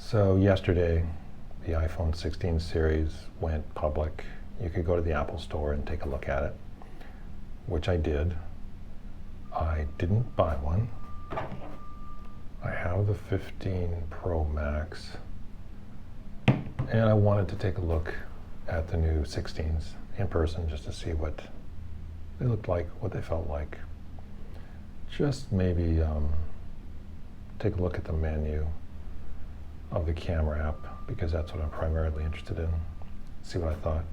So yesterday, the iPhone 16 series went public. You could go to the Apple Store and take a look at it, which I did. I didn't buy one. I have the 15 Pro Max, and I wanted to take a look at the new 16s in person just to see what they looked like, what they felt like. Just maybe take a look at the menu of the camera app, because that's what I'm primarily interested in. See what I thought.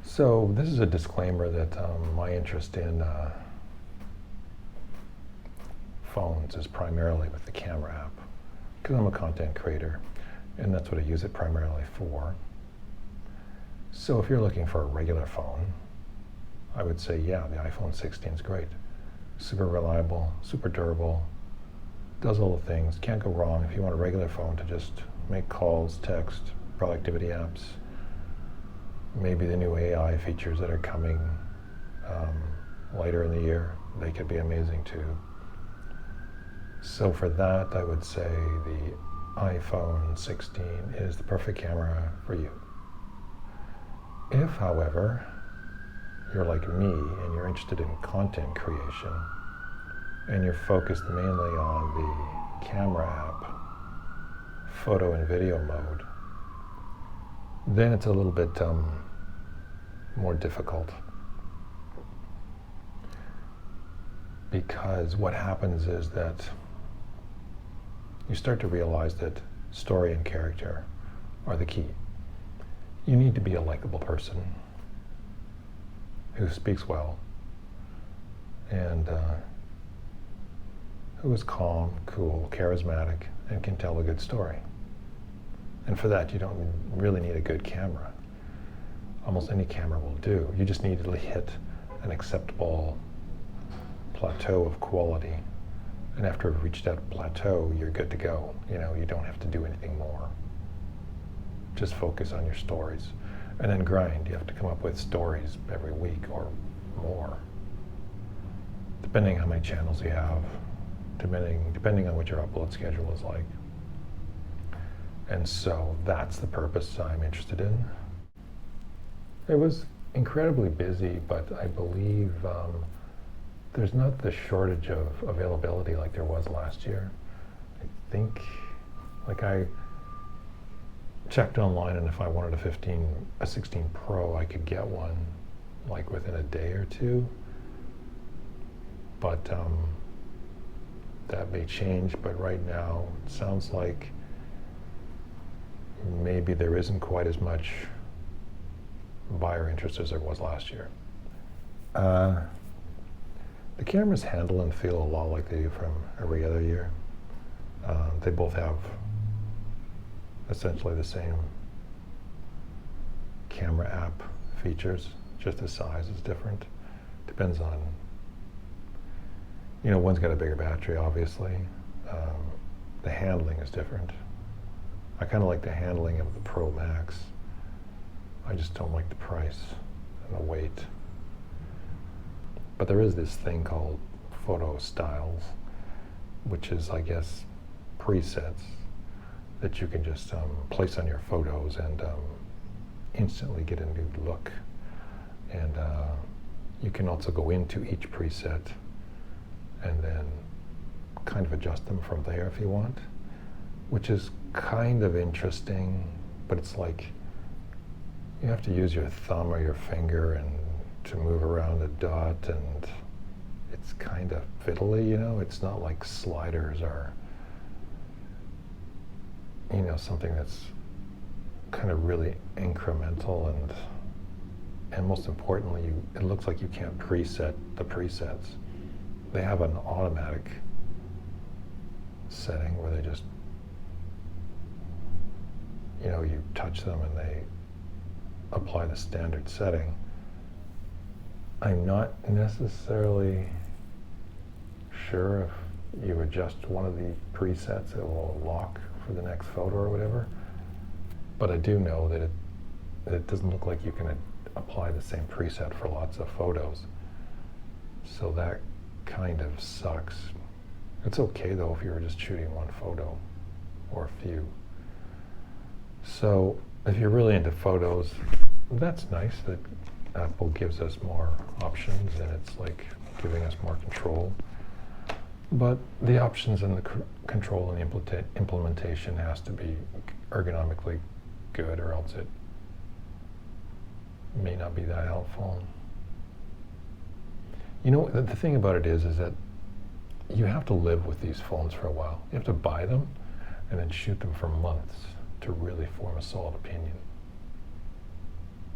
So this is a disclaimer that my interest in phones is primarily with the camera app, because I'm a content creator and that's what I use it primarily for. So if you're looking for a regular phone, I would say, yeah, the iPhone 16 is great. Super reliable, super durable, does all the things, can't go wrong if you want a regular phone to just make calls, text, productivity apps. Maybe the new AI features that are coming later in the year, they could be amazing too. So for that, I would say the iPhone 16 is the perfect camera for you. If, however, you're like me and you're interested in content creation and you're focused mainly on the camera app, photo and video mode, then it's a little bit more difficult. Because what happens is that you start to realize that story and character are the key. You need to be a likable person who speaks well and who is calm, cool, charismatic, and can tell a good story. And for that, you don't really need a good camera. Almost any camera will do. You just need to hit an acceptable plateau of quality. And after you've reached that plateau, you're good to go. You know, you don't have to do anything more. Just focus on your stories. And then grind. You have to come up with stories every week or more, depending on how many channels you have, depending on what your upload schedule is like. And so that's the purpose I'm interested in. It was incredibly busy, but I believe there's not the shortage of availability like there was last year. I think, like, I checked online, and if I wanted a 16 Pro, I could get one like within a day or two. But that may change, but right now it sounds like maybe there isn't quite as much buyer interest as there was last year. The cameras handle and feel a lot like they do from every other year. They both have essentially the same camera app features, just the size is different. Depends on, you know, one's got a bigger battery, obviously. The handling is different. I kind of like the handling of the Pro Max. I just don't like the price and the weight. But there is this thing called photo styles, which is, I guess, presets that you can just place on your photos and instantly get a new look. And you can also go into each preset and then kind of adjust them from there if you want, which is kind of interesting, but it's like you have to use your thumb or your finger and to move around the dot, and it's kind of fiddly, you know. It's not like sliders are, you know, something that's kind of really incremental, and most importantly, it looks like you can't preset the presets. They have an automatic setting where they just, you know, you touch them and they apply the standard setting. I'm not necessarily sure if you adjust one of the presets, it will lock for the next photo or whatever. But I do know that it doesn't look like you can apply the same preset for lots of photos. So that kind of sucks. It's okay though if you were just shooting one photo or a few. So if you're really into photos, that's nice that Apple gives us more options and it's like giving us more control. But the options and the control and the implementation has to be ergonomically good, or else it may not be that helpful. You know, the thing about it is that you have to live with these phones for a while. You have to buy them and then shoot them for months to really form a solid opinion.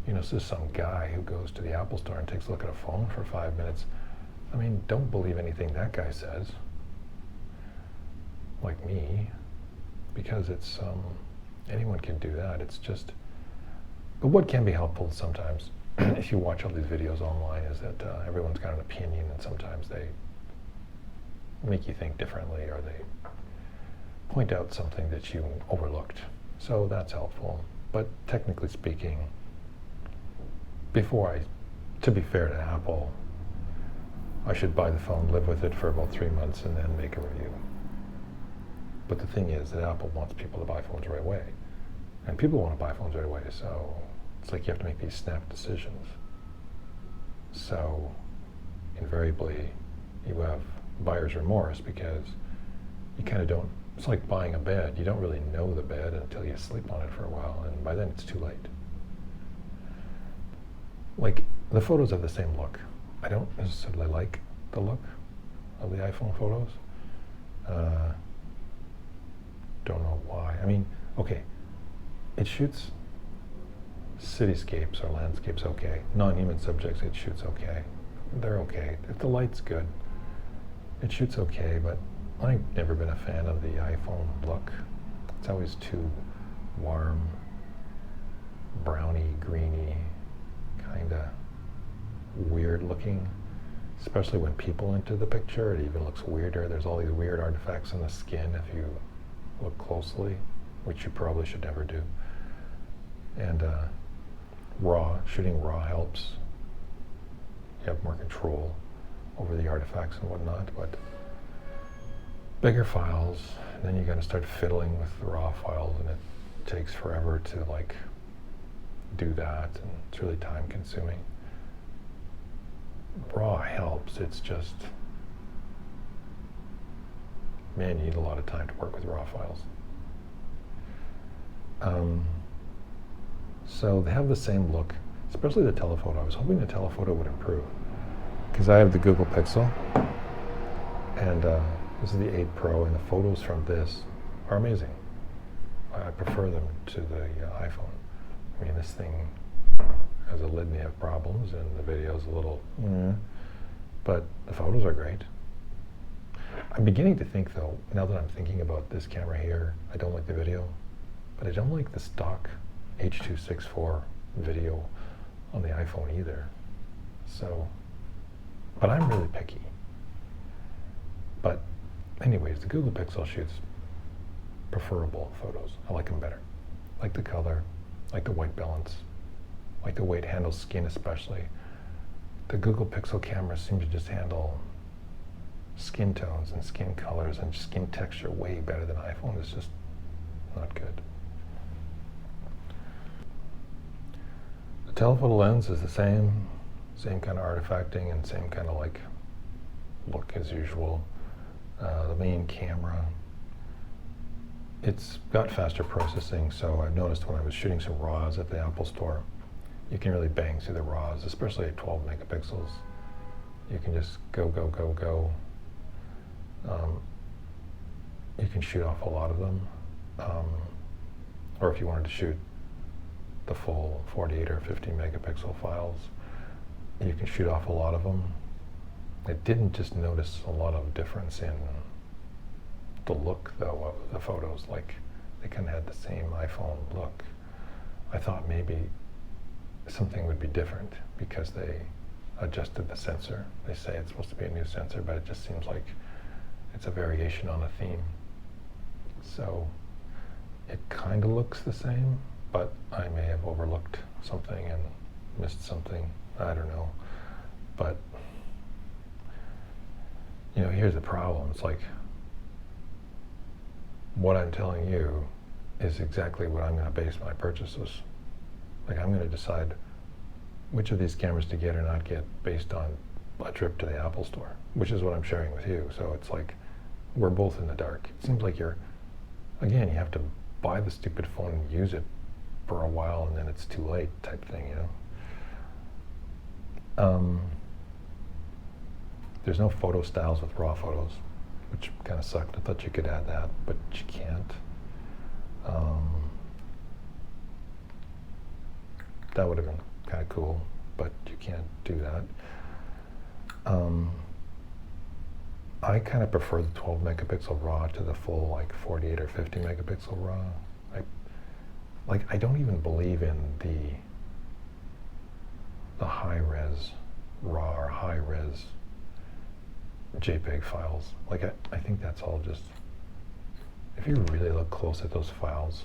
You know, this is some guy who goes to the Apple store and takes a look at a phone for 5 minutes. I mean, don't believe anything that guy says, like me, because it's, anyone can do that. It's just, but what can be helpful sometimes, if you watch all these videos online, is that everyone's got an opinion, and sometimes they make you think differently, or they point out something that you overlooked. So that's helpful. But technically speaking, to be fair to Apple, I should buy the phone, live with it for about 3 months, and then make a review. But the thing is that Apple wants people to buy phones right away. And people want to buy phones right away, so it's like you have to make these snap decisions. So invariably, you have buyer's remorse, because you kind of don't, it's like buying a bed. You don't really know the bed until you sleep on it for a while, and by then it's too late. Like, the photos have the same look. I don't necessarily like the look of the iPhone photos. Don't know why. I mean, okay, it shoots cityscapes or landscapes okay. Non-human subjects, it shoots okay. They're okay. If the light's good, it shoots okay, but I've never been a fan of the iPhone look. It's always too warm, browny, greeny, kind of weird looking, especially when people enter the picture. It even looks weirder. There's all these weird artifacts on the skin if you look closely, which you probably should never do. And shooting raw helps. You have more control over the artifacts and whatnot, but bigger files, then you got to start fiddling with the raw files, and it takes forever to like do that, and it's really time consuming. Raw helps, it's just, man, you need a lot of time to work with raw files. So they have the same look, especially the telephoto. I was hoping the telephoto would improve, because I have the Google Pixel, and this is the 8 Pro, and the photos from this are amazing. I prefer them to the iPhone. I mean, this thing has a lid and you have problems, and the video's a little, but the photos are great. I'm beginning to think, though, now that I'm thinking about this camera here, I don't like the video, but I don't like the stock H.264 video on the iPhone either. So, but I'm really picky. But anyways, the Google Pixel shoots preferable photos. I like them better. I like the color, I like the white balance, I like the way it handles skin especially. The Google Pixel camera seems to just handle skin tones and skin colors and skin texture way better than iPhone. It's just not good. The telephoto lens is the same kind of artifacting and same kind of like look as usual. The main camera, it's got faster processing, so I've noticed when I was shooting some RAWs at the Apple store, you can really bang through the RAWs, especially at 12 megapixels. You can just go. You can shoot off a lot of them, or if you wanted to shoot the full 48 or 50 megapixel files, you can shoot off a lot of them. I didn't just notice a lot of difference in the look, though, of the photos. Like, they kind of had the same iPhone look. I thought maybe something would be different because they adjusted the sensor. They say it's supposed to be a new sensor, but it just seems like it's a variation on a theme. So it kind of looks the same, but I may have overlooked something and missed something. I don't know. But, you know, here's the problem. It's like, what I'm telling you is exactly what I'm going to base my purchases. Like, I'm going to decide which of these cameras to get or not get based on a trip to the Apple store, which is what I'm sharing with you. So it's like we're both in the dark. It seems like again, you have to buy the stupid phone and use it for a while and then it's too late type thing, you know? There's no photo styles with raw photos, which kind of sucked. I thought you could add that, but you can't. That would have been kind of cool, but you can't do that. I kind of prefer the 12 megapixel RAW to the full like 48 or 50 megapixel RAW. I don't even believe in the high res RAW or high res JPEG files. Like I think that's all just, if you really look close at those files,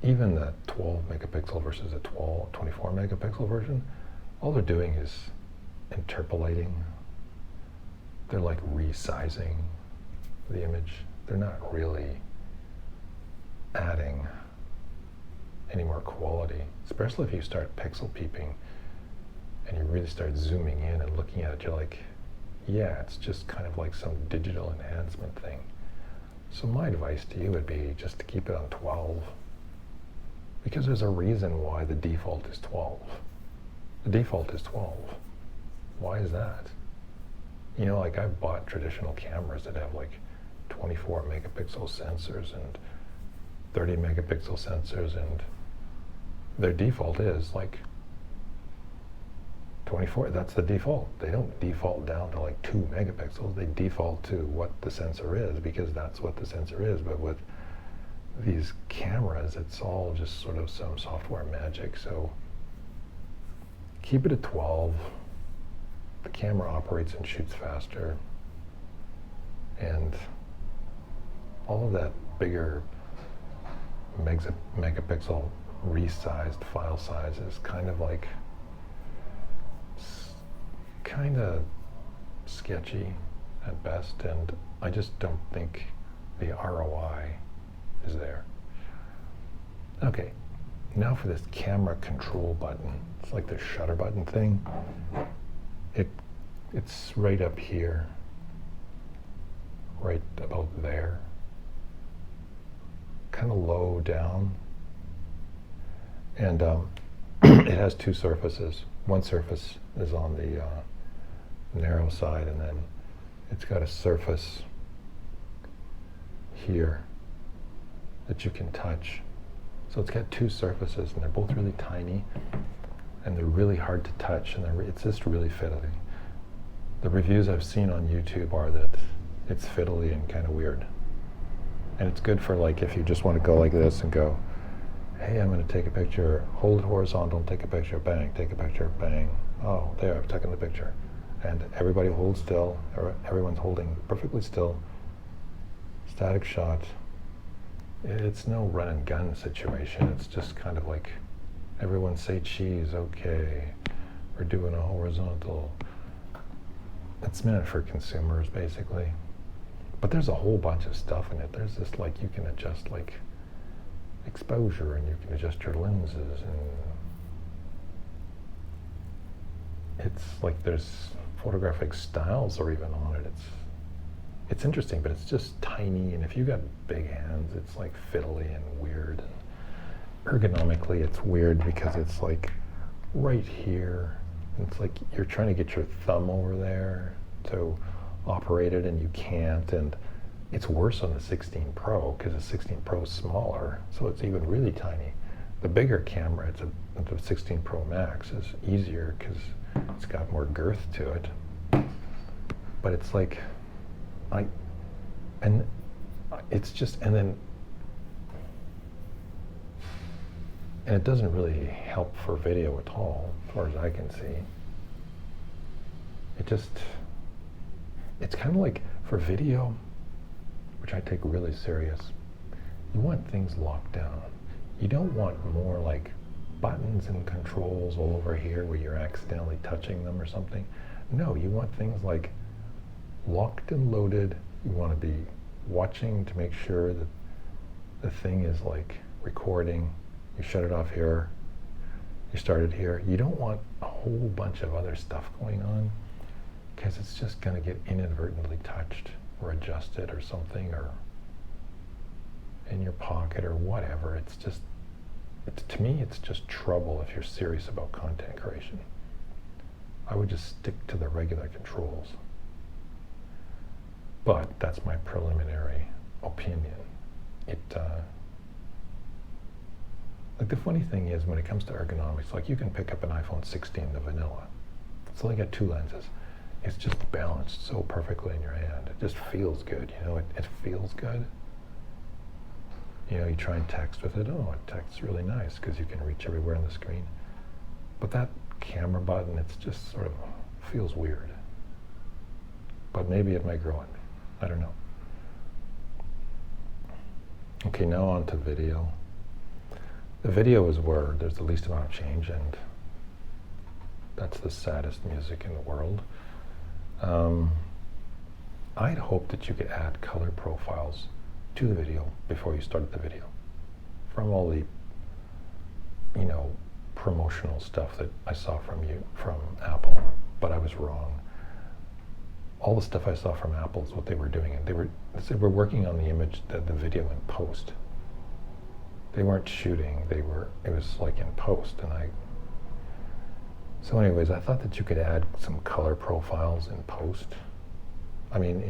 even the 12 megapixel versus the 24 megapixel version, all they're doing is interpolating. They're like resizing the image. They're not really adding any more quality, especially if you start pixel peeping and you really start zooming in and looking at it, you're like, yeah, it's just kind of like some digital enhancement thing. So my advice to you would be just to keep it on 12, because there's a reason why the default is 12. The default is 12. Why is that? You know, like I've bought traditional cameras that have like 24 megapixel sensors and 30 megapixel sensors, and their default is like 24. That's the default. They don't default down to like 2 megapixels. They default to what the sensor is, because that's what the sensor is. But with these cameras, it's all just sort of some software magic. So keep it at 12. The camera operates and shoots faster, and all of that bigger megapixel resized file size is kind of like kind of sketchy at best, and I just don't think the ROI is there. Okay, now for this camera control button. It's like the shutter button thing. It's right up here, right about there, kind of low down, and it has two surfaces. One surface is on the narrow side, and then it's got a surface here that you can touch. So it's got two surfaces, and they're both really tiny, and they're really hard to touch, and it's just really fiddly. The reviews I've seen on YouTube are that it's fiddly and kind of weird. And it's good for like if you just want to go like this and go, hey, I'm going to take a picture, hold it horizontal, take a picture, bang, take a picture, bang. Oh, there, I've taken the picture. And everybody holds still, everyone's holding perfectly still. Static shot. It's no run and gun situation. It's just kind of like, everyone say cheese, okay. We're doing a horizontal. It's meant for consumers, basically. But there's a whole bunch of stuff in it. There's this, like, you can adjust, like, exposure, and you can adjust your lenses, and it's like there's photographic styles are even on it. It's interesting, but it's just tiny, and if you got big hands, it's like fiddly and weird. And ergonomically, it's weird because it's like right here. It's like you're trying to get your thumb over there to operate it, and you can't. And it's worse on the 16 Pro because the 16 Pro is smaller, so it's even really tiny. The bigger camera, the 16 Pro Max, is easier because it's got more girth to it. But it's like, and it doesn't really help for video at all, as far as I can see. It's kind of like for video, which I take really serious, you want things locked down. You don't want more like buttons and controls all over here where you're accidentally touching them or something. No, you want things like locked and loaded. You want to be watching to make sure that the thing is like recording, you shut it off here, you start it here. You don't want a whole bunch of other stuff going on, because it's just going to get inadvertently touched or adjusted or something, or in your pocket or whatever. It's just, to me, it's just trouble if you're serious about content creation. I would just stick to the regular controls. But that's my preliminary opinion. Like the funny thing is, when it comes to ergonomics, like you can pick up an iPhone 16, the vanilla. It's only got 2 lenses. It's just balanced so perfectly in your hand. It just feels good, you know, it feels good. You know, you try and text with it. Oh, it texts really nice because you can reach everywhere on the screen. But that camera button, it's just sort of feels weird. But maybe it might grow on me. I don't know. Okay, now on to video. The video is where there's the least amount of change, and that's the saddest music in the world. I'd hoped that you could add color profiles to the video before you started the video. From all the, you know, promotional stuff that I saw from Apple, but I was wrong. All the stuff I saw from Apple is what they were doing, and they said we're working on the image, the video in post. They weren't shooting, it was like in post, so anyways, I thought that you could add some color profiles in post. I mean,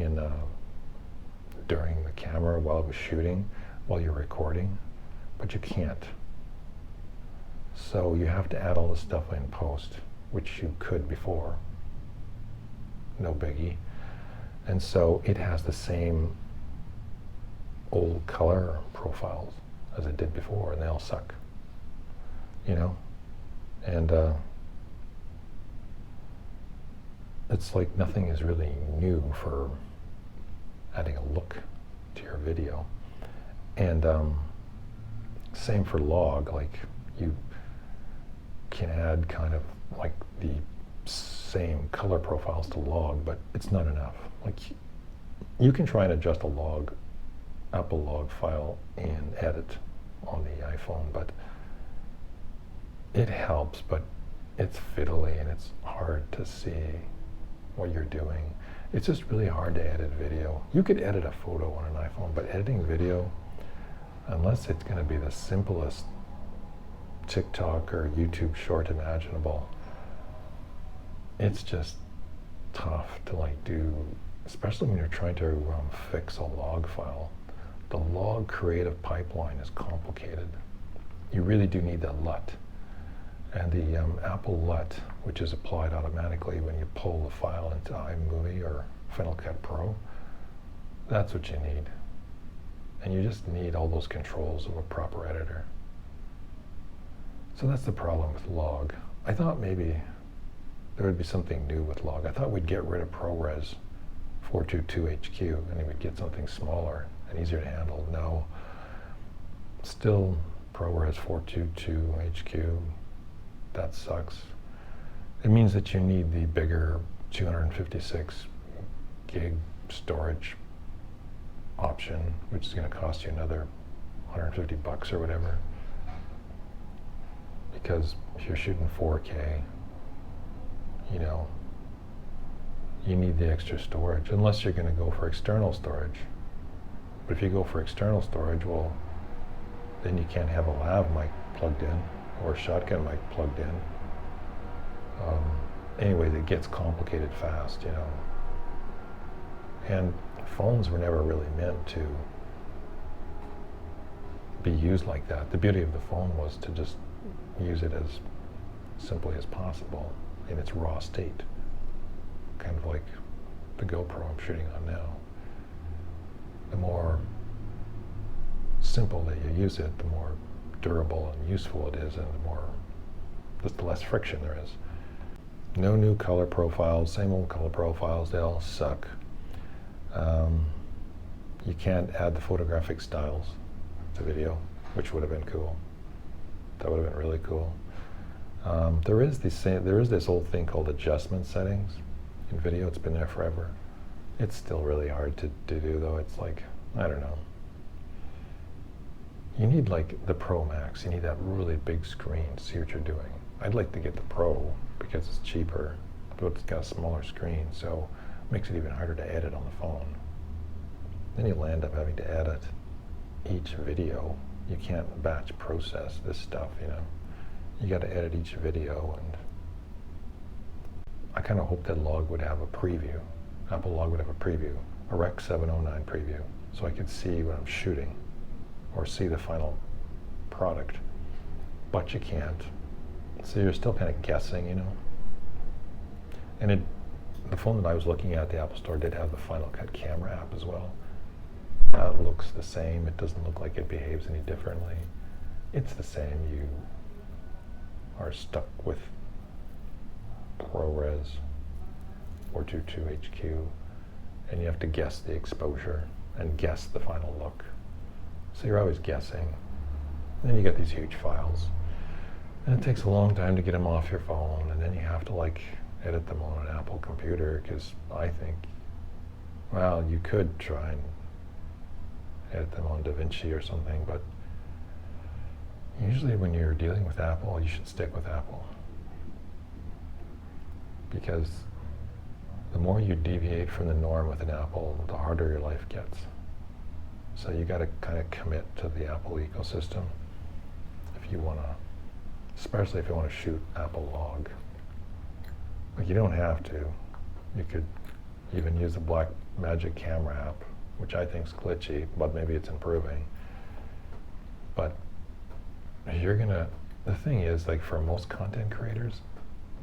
during the camera while it was shooting, while you're recording, but you can't. So you have to add all the stuff in post, which you could before. No biggie. And so it has the same old color profiles as it did before, and they all suck, you know? And it's like nothing is really new for adding a look to your video. And same for log, like you can add kind of like the same color profiles to log, but it's not enough. Like you can try and adjust a log, Apple log file in Edit on the iPhone, but it helps, but it's fiddly and it's hard to see what you're doing. It's just really hard to edit video. You could edit a photo on an iPhone, but editing video, unless it's going to be the simplest TikTok or YouTube short imaginable, it's just tough to like do, especially when you're trying to fix a log file. The log creative pipeline is complicated. You really do need the LUT. And the Apple LUT, which is applied automatically when you pull the file into iMovie or Final Cut Pro, that's what you need. And you just need all those controls of a proper editor. So that's the problem with log. I thought maybe there would be something new with log. I thought we'd get rid of ProRes 422HQ and it would get something smaller and easier to handle. No, still ProRes 422HQ, that sucks. It means that you need the bigger 256 gig storage option, which is going to cost you another $150 or whatever. Because if you're shooting 4K, you know, you need the extra storage, unless you're going to go for external storage. But if you go for external storage, well, then you can't have a lav mic plugged in or a shotgun mic plugged in. Anyways, it gets complicated fast, you know. And phones were never really meant to be used like that. The beauty of the phone was to just use it as simply as possible in its raw state, kind of like the GoPro I'm shooting on now. The more simple that you use it, the more durable and useful it is, and just the less friction there is. No new color profiles, same old color profiles, they all suck. You can't add the photographic styles to video, which would have been cool. That would have been really cool. There is this old thing called adjustment settings in video. It's been there forever. It's still really hard to do though. It's like, I don't know. you need like the Pro Max. You need that really big screen to see what you're doing. I'd like to get the Pro because it's cheaper, but it's got a smaller screen, so it makes it even harder to edit on the phone. Then you'll end up having to edit each video. You can't batch process this stuff, you know. You got to edit each video, and I kind of hope that Log would have a preview. Apple Log would have a preview, a Rec 709 preview, so I could see what I'm shooting or see the final product. But you can't. So you're still kind of guessing, you know. And the phone that I was looking at the Apple Store did have the Final Cut camera app as well. It looks the same. It doesn't look like it behaves any differently. It's the same. You are stuck with ProRes 422 HQ, and you have to guess the exposure and guess the final look. So you're always guessing. And then you get these huge files, and it takes a long time to get them off your phone, and then you have to like edit them on an Apple computer, because I think, well, you could try and edit them on DaVinci or something, but usually when you're dealing with Apple, you should stick with Apple, because the more you deviate from the norm with an Apple, the harder your life gets. So you got to kind of commit to the Apple ecosystem if you want to, especially if you want to shoot Apple Log. Like, you don't have to. You could even use the Blackmagic camera app, which I think is glitchy, but maybe it's improving. But you're gonna, the thing is, like, for most content creators,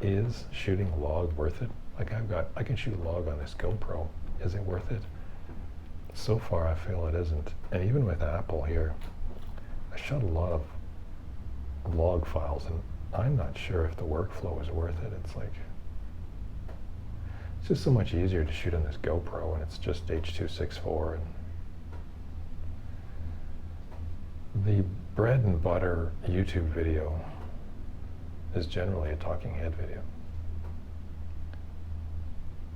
is shooting Log worth it? Like, I can shoot Log on this GoPro. Is it worth it? So far, I feel it isn't. And even with Apple here, I shot a lot of Log files, and I'm not sure if the workflow is worth it. It's like, it's just so much easier to shoot on this GoPro, and it's just H.264. And the bread and butter YouTube video is generally a talking head video.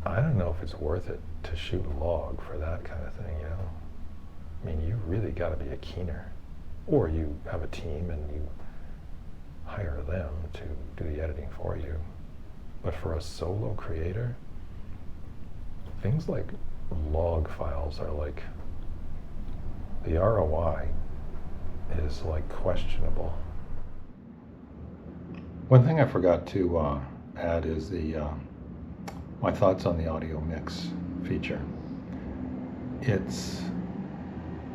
I don't know if it's worth it to shoot Log for that kind of thing, you know? I mean, you really got to be a keener. Or you have a team and you hire them to do the editing for you. But for a solo creator, things like Log files are like, the ROI is like questionable. One thing I forgot to add is my thoughts on the audio mix feature. It's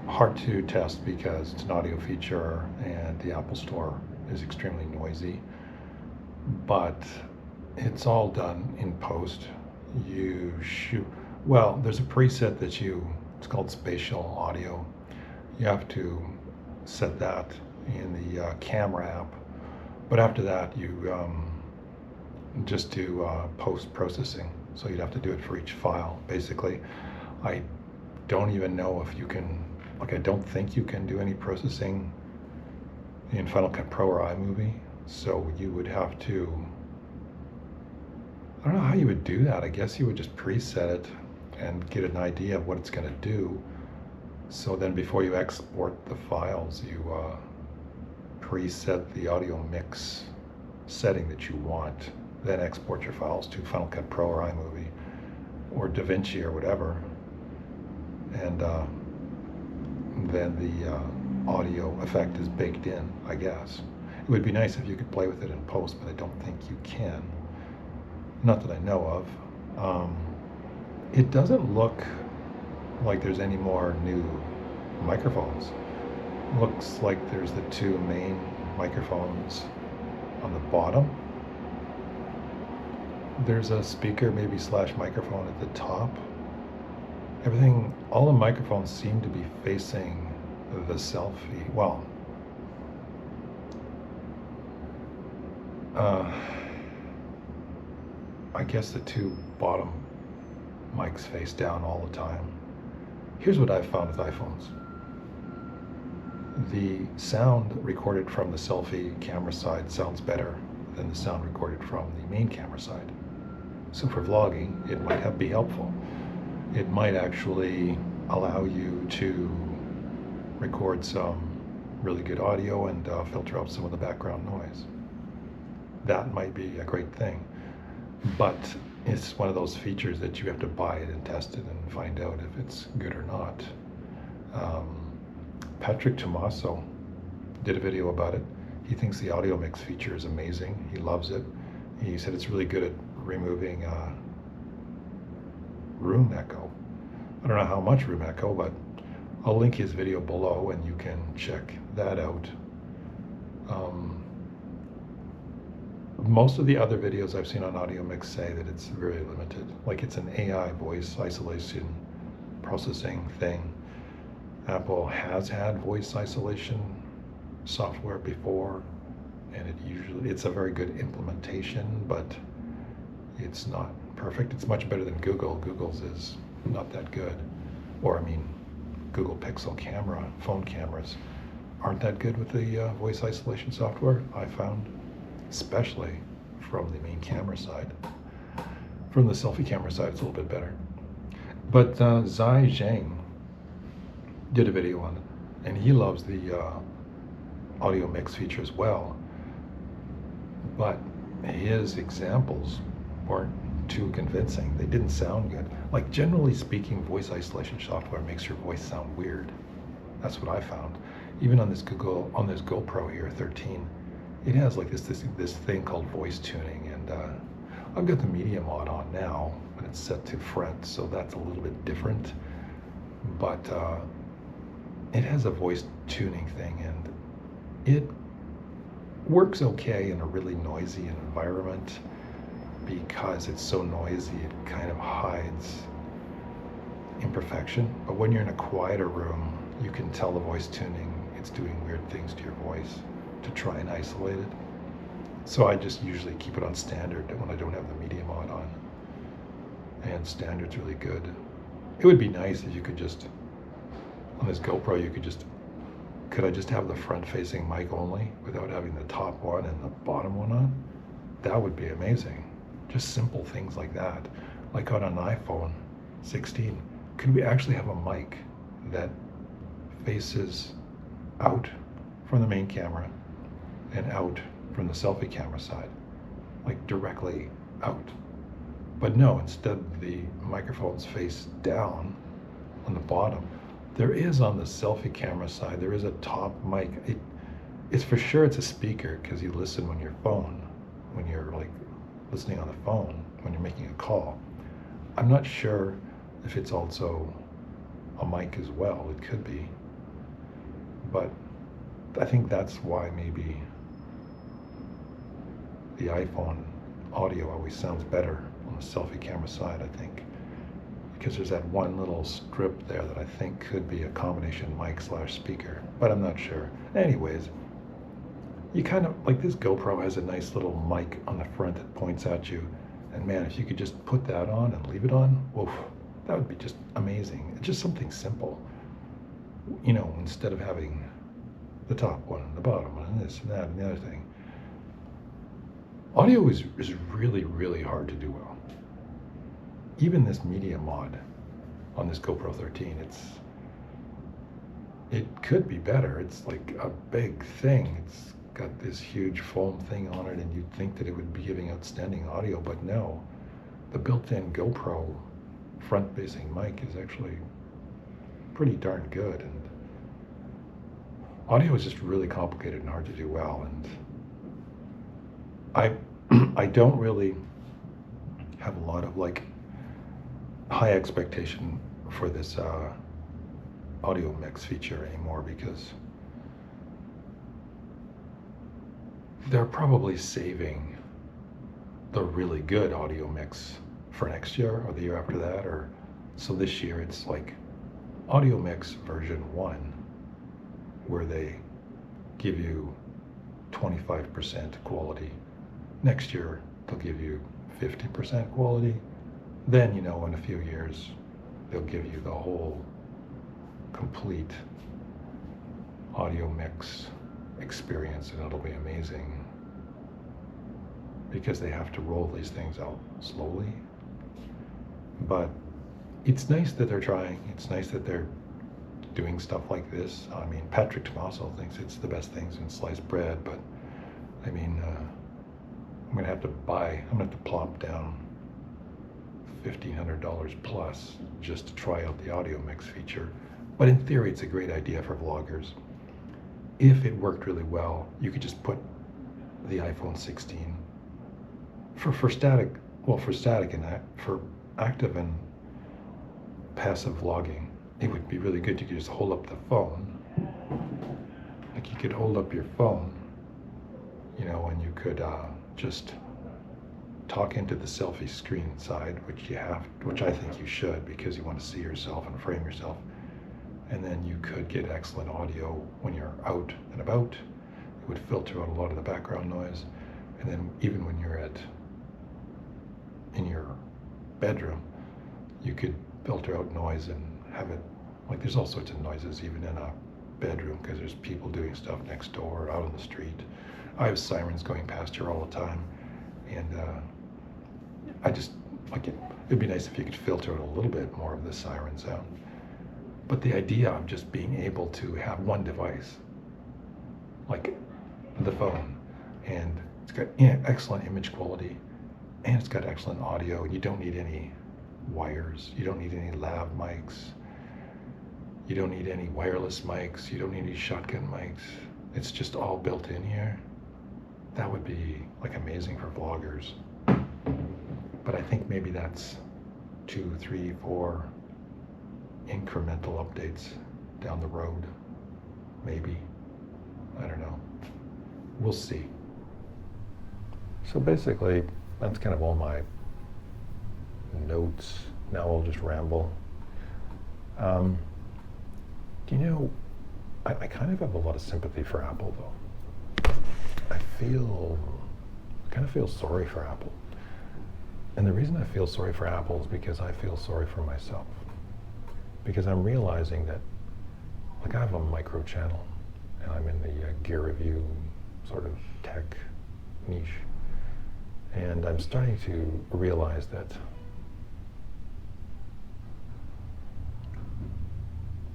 hard to test because it's an audio feature and the Apple Store is extremely noisy, but it's all done in post. You shoot, well, there's a preset that it's called spatial audio. You have to set that in the camera app, but after that you just do post-processing. So you'd have to do it for each file, basically. I don't even know if you can, like, I don't think you can do any processing in Final Cut Pro or iMovie. So you would have to, I don't know how you would do that. I guess you would just preset it and get an idea of what it's going to do. So then before you export the files, you preset the audio mix setting that you want. Then export your files to Final Cut Pro or iMovie or DaVinci or whatever. And then the audio effect is baked in, I guess. It would be nice if you could play with it in post, but I don't think you can. Not that I know of. It doesn't look like there's any more new microphones. Looks like there's the two main microphones on the bottom. There's a speaker, maybe / microphone at the top. Everything, all the microphones seem to be facing the selfie. Well, I guess the two bottom mics face down all the time. Here's what I've found with iPhones. The sound recorded from the selfie camera side sounds better than the sound recorded from the main camera side. So for vlogging, it might be helpful. It might actually allow you to record some really good audio and filter out some of the background noise. That might be a great thing, but it's one of those features that you have to buy it and test it and find out if it's good or not. Patrick Tomaso did a video about it. He thinks the audio mix feature is amazing. He loves it. He said it's really good at removing room echo. I don't know how much room echo, but I'll link his video below and you can check that out. Most of the other videos I've seen on audio mix say that it's very limited. Like it's an AI voice isolation processing thing. Apple has had voice isolation software before, and it's a very good implementation, but it's not perfect. It's much better than Google. Google's is not that good. Or I mean, Google Pixel camera, phone cameras aren't that good with the voice isolation software, I found, especially from the main camera side. From the selfie camera side, it's a little bit better. But Cheng did a video on it, and he loves the audio mix feature as well. But his examples weren't too convincing. They didn't sound good. Like generally speaking, voice isolation software makes your voice sound weird. That's what I found. Even on this GoPro here, 13, it has like this thing called voice tuning, and I've got the media mod on now, and it's set to front, so that's a little bit different. But it has a voice tuning thing, and it works okay in a really noisy environment because it's so noisy, it kind of hides imperfection. But when you're in a quieter room, you can tell the voice tuning, it's doing weird things to your voice to try and isolate it. So I just usually keep it on standard when I don't have the media mod on. And standard's really good. It would be nice if you could just, on this GoPro, could I just have the front-facing mic only without having the top one and the bottom one on? That would be amazing. Just simple things like that. Like on an iPhone 16, could we actually have a mic that faces out from the main camera and out from the selfie camera side, like directly out? But no, instead the microphones face down on the bottom. There is on the selfie camera side, there is a top mic. It's for sure it's a speaker because you listen when you're like listening on the phone, when you're making a call. I'm not sure if it's also a mic as well. It could be. But I think that's why maybe the iPhone audio always sounds better on the selfie camera side, I think. Because there's that one little strip there that I think could be a combination mic / speaker, but I'm not sure. Anyways, you kind of, like this GoPro has a nice little mic on the front that points at you, and man, if you could just put that on and leave it on, woof, that would be just amazing. It's just something simple. You know, instead of having the top one and the bottom one and this and that and the other thing. Audio is really, really hard to do well. Even this media mod on this GoPro 13, it could be better. It's like a big thing. It's got this huge foam thing on it, and you'd think that it would be giving outstanding audio, but no. The built-in GoPro front-facing mic is actually pretty darn good, and audio is just really complicated and hard to do well, and I don't really have a lot of like high expectation for this audio mix feature anymore, because they're probably saving the really good audio mix for next year or the year after that, or so this year it's like audio mix version 1, where they give you 25% quality. Next year they'll give you 50% quality. Then, you know, in a few years, they'll give you the whole complete audio mix experience, and it'll be amazing, because they have to roll these things out slowly. But it's nice that they're trying. It's nice that they're doing stuff like this. I mean, Patrick Tomaso thinks it's the best things in sliced bread, but I mean, I'm gonna have to plop down $1,500 plus just to try out the audio mix feature. But in theory, it's a great idea for vloggers. If it worked really well, you could just put the iPhone 16 for static and for active and passive vlogging. It would be really good. You could just hold up the phone, like you could hold up your phone, you know, and you could just talk into the selfie screen side, which I think you should, because you want to see yourself and frame yourself. And then you could get excellent audio when you're out and about. It would filter out a lot of the background noise. And then even when you're in your bedroom, you could filter out noise and have it, like there's all sorts of noises even in a bedroom because there's people doing stuff next door, out on the street. I have sirens going past here all the time. And I just, like it'd be nice if you could filter out a little bit more of the siren sound. But the idea of just being able to have one device, like the phone, and it's got excellent image quality, and it's got excellent audio, and you don't need any wires, you don't need any lav mics, you don't need any wireless mics, you don't need any shotgun mics. It's just all built in here. That would be like amazing for vloggers. But I think maybe that's 2, 3, 4 incremental updates down the road. Maybe. I don't know. We'll see. So basically, that's kind of all my notes. Now I'll just ramble. You know, I kind of have a lot of sympathy for Apple, though. I kind of feel sorry for Apple. And the reason I feel sorry for Apple is because I feel sorry for myself. Because I'm realizing that, like, I have a micro channel, and I'm in the gear review sort of tech niche. And I'm starting to realize that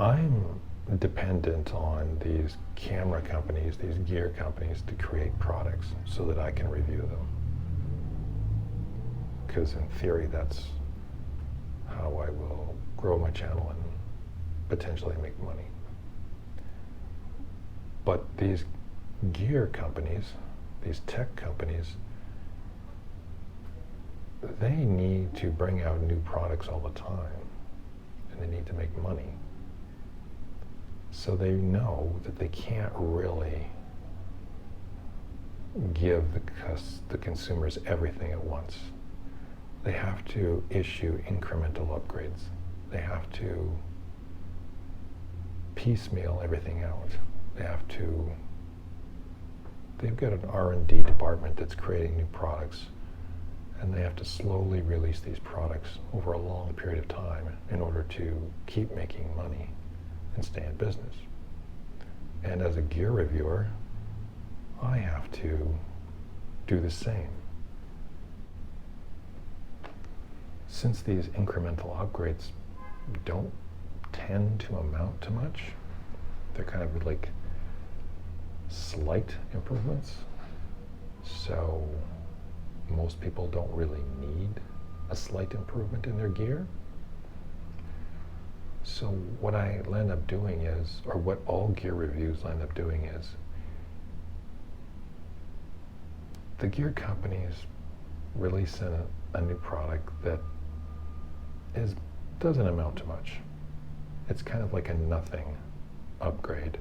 I'm dependent on these camera companies, these gear companies, to create products so that I can review them. Because in theory, that's how I will grow my channel and potentially make money. But these gear companies, these tech companies, they need to bring out new products all the time, and they need to make money. So they know that they can't really give the consumers everything at once. They have to issue incremental upgrades. They have to piecemeal everything out. They've got an R&D department that's creating new products, and they have to slowly release these products over a long period of time in order to keep making money and stay in business. And as a gear reviewer, I have to do the same. Since these incremental upgrades don't tend to amount to much, they're kind of like slight improvements. So most people don't really need a slight improvement in their gear. So what I end up doing is, or what all gear reviews end up doing is, the gear companies release a new product that doesn't amount to much. It's kind of like a nothing upgrade.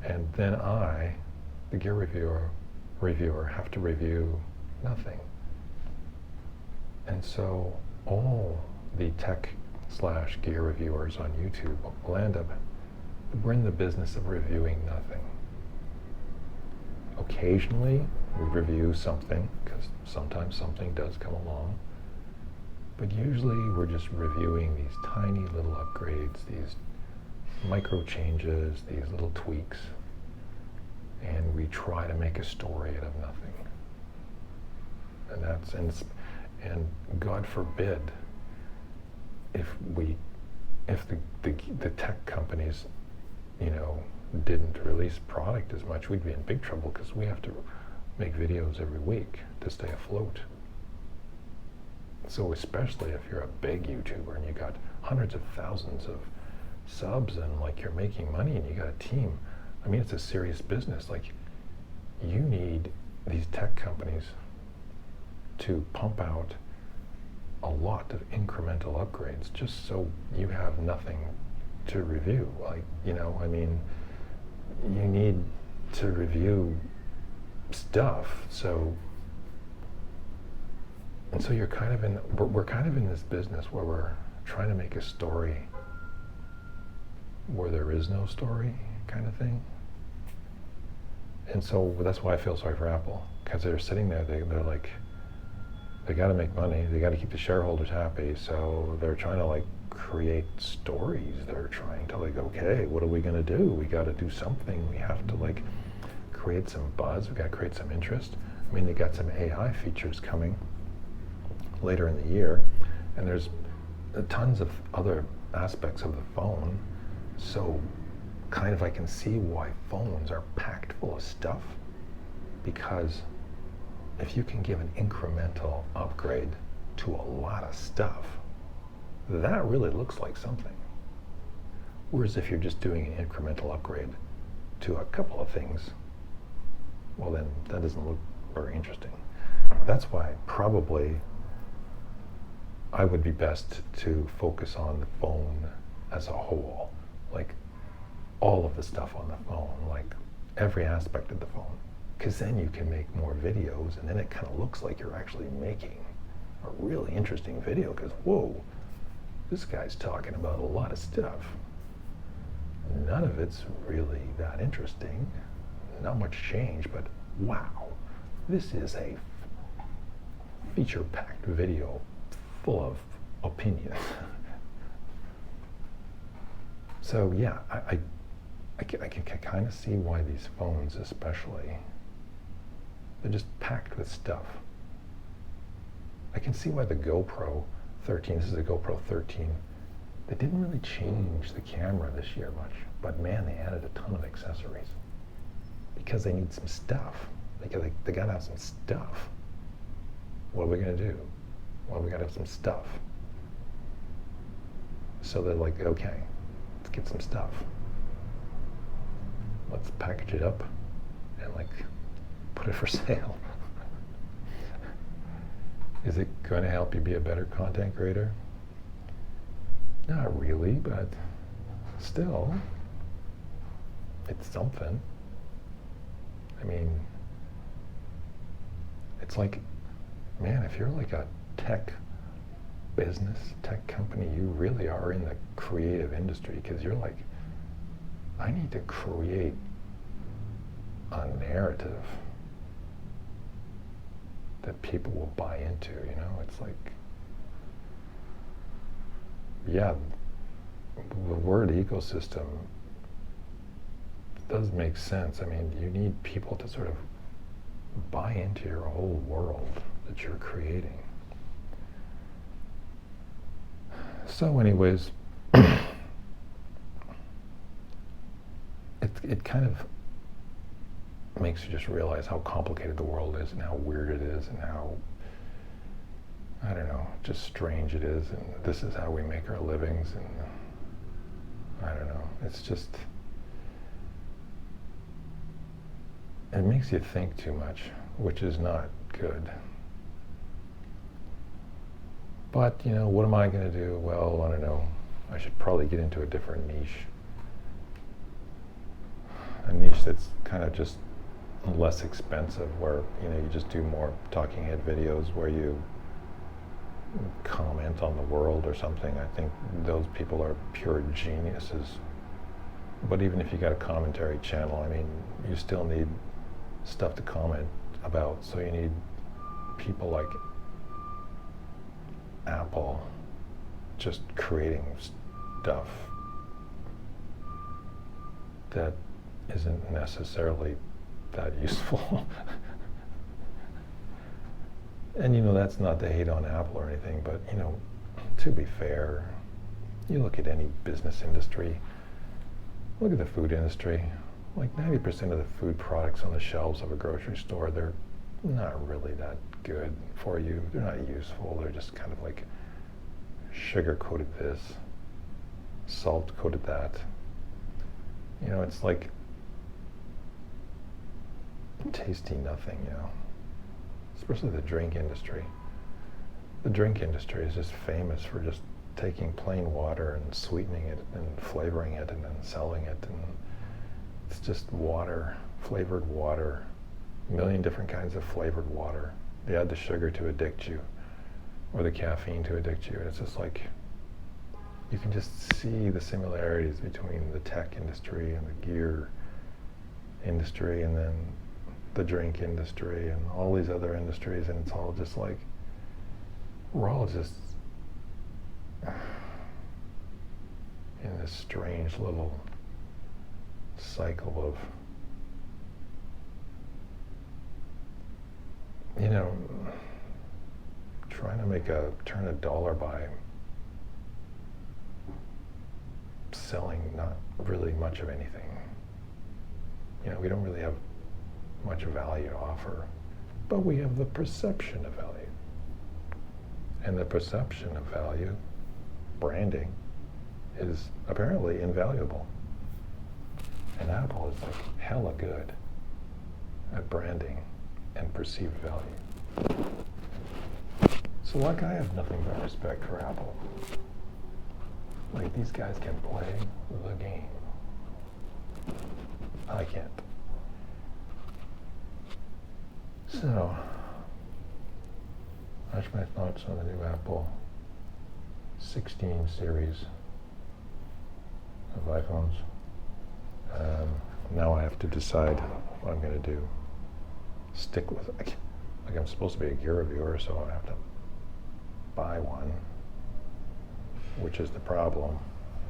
And then I, the gear reviewer, have to review nothing. And so all the tech/gear reviewers on YouTube will end up, we're in the business of reviewing nothing. Occasionally we review something, because sometimes something does come along, but usually we're just reviewing these tiny little upgrades, these micro changes, these little tweaks, and we try to make a story out of nothing. And God forbid if we if the tech companies, you know, didn't release product as much, we'd be in big trouble because we have to make videos every week to stay afloat. So especially if you're a big YouTuber and you got hundreds of thousands of subs and like you're making money and you got a team, I mean, it's a serious business. Like, you need these tech companies to pump out a lot of incremental upgrades just so you have nothing to review. Like, you know, I mean, you need to review stuff. So you're kind of in, we're kind of in this business where we're trying to make a story where there is no story, kind of thing. And so that's why I feel sorry for Apple, because they're sitting there, they're like, they got to make money, they got to keep the shareholders happy, so they're trying to like create stories. They're trying to like, okay, what are we going to do? We got to do something. We have to like create some buzz. We got to create some interest. I mean, they got some AI features coming later in the year, and there's tons of other aspects of the phone. So kind of I can see why phones are packed full of stuff, because if you can give an incremental upgrade to a lot of stuff, that really looks like something. Whereas if you're just doing an incremental upgrade to a couple of things, well then that doesn't look very interesting. That's why probably I would be best to focus on the phone as a whole, like all of the stuff on the phone, like every aspect of the phone, because then you can make more videos and then it kind of looks like you're actually making a really interesting video, because whoa, this guy's talking about a lot of stuff. None of it's really that interesting, not much change, but wow, this is a feature-packed video full of opinions. So yeah, I can kind of see why these phones especially, they're just packed with stuff. I can see why the GoPro 13, this is a GoPro 13, they didn't really change the camera this year much, but man, they added a ton of accessories because they need some stuff. They gotta have some stuff. What are we gonna do? Well, we gotta have some stuff. So they're like, okay, let's get some stuff. Let's package it up and like put it for sale. Is it going to help you be a better content creator? Not really, but still, it's something. I mean, it's like, man, if you're like a tech business, tech company, you really are in the creative industry, because you're like, I need to create a narrative that people will buy into, you know? It's like, yeah, the word ecosystem does make sense. I mean, you need people to sort of buy into your whole world that you're creating. So anyways, it kind of makes you just realize how complicated the world is and how weird it is and how, I don't know, just strange it is, and this is how we make our livings, and I don't know, it's just, it makes you think too much, which is not good. But, you know, what am I going to do? Well, I don't know, I should probably get into a different niche. A niche that's kind of just less expensive, where, you know, you just do more talking head videos where you comment on the world or something. I think those people are pure geniuses. But even if you got a commentary channel, I mean, you still need stuff to comment about. So you need people like Apple just creating stuff that isn't necessarily that useful. And you know, that's not to hate on Apple or anything, but you know, to be fair, You look at any business industry, look at the food industry, like 90% of the food products on the shelves of a grocery store, they're not really that good for you. They're not useful. They're just kind of like sugar-coated this, salt-coated that. You know, it's like tasty nothing, you know. Especially the drink industry. The drink industry is just famous for just taking plain water and sweetening it and flavoring it and then selling it, and it's just water, flavored water, a million different kinds of flavored water. They add the sugar to addict you, or the caffeine to addict you. It's just like, you can just see the similarities between the tech industry and the gear industry and then the drink industry and all these other industries, and it's all just like, we're all just in this strange little cycle of, you know, trying to turn a dollar by selling not really much of anything. You know, we don't really have much value to offer, but we have the perception of value. And the perception of value, branding, is apparently invaluable. And Apple is like hella good at branding and perceived value. So like, I have nothing but respect for Apple. Like, these guys can play the game. I can't. So, that's my thoughts on the new Apple 16 series of iPhones. Now I have to decide what I'm going to do. Stick with it. Like, I'm supposed to be a gear reviewer, so I have to buy one, which is the problem.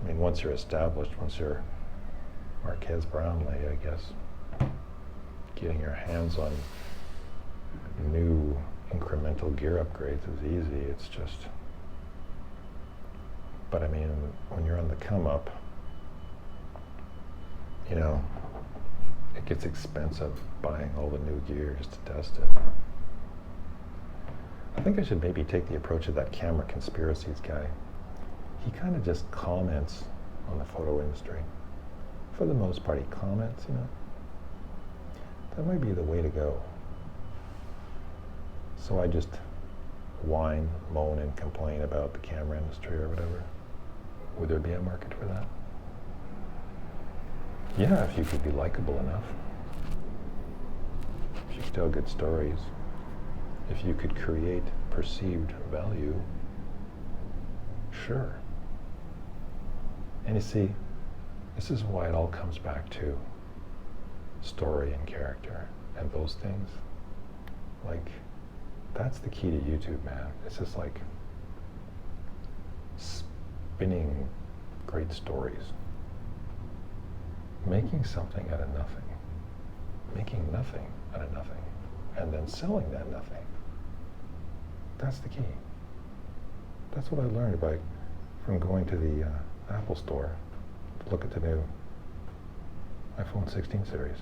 I mean, once you're established, once you're Marquez Brownlee, I guess, getting your hands on new incremental gear upgrades is easy. It's just, but I mean, when you're on the come up, you know, it gets expensive buying all the new gear just to test it. I think I should maybe take the approach of that camera conspiracies guy. He kind of just comments on the photo industry. For the most part, he comments, you know. That might be the way to go. So I just whine, moan, and complain about the camera industry or whatever. Would there be a market for that? Yeah, if you could be likable enough. If you could tell good stories. If you could create perceived value. Sure. And you see, this is why it all comes back to story and character and those things. Like, that's the key to YouTube, man. It's just like spinning great stories. Making something out of nothing. Making nothing out of nothing. And then selling that nothing. That's the key. That's what I learned from going to the Apple store to look at the new iPhone 16 series.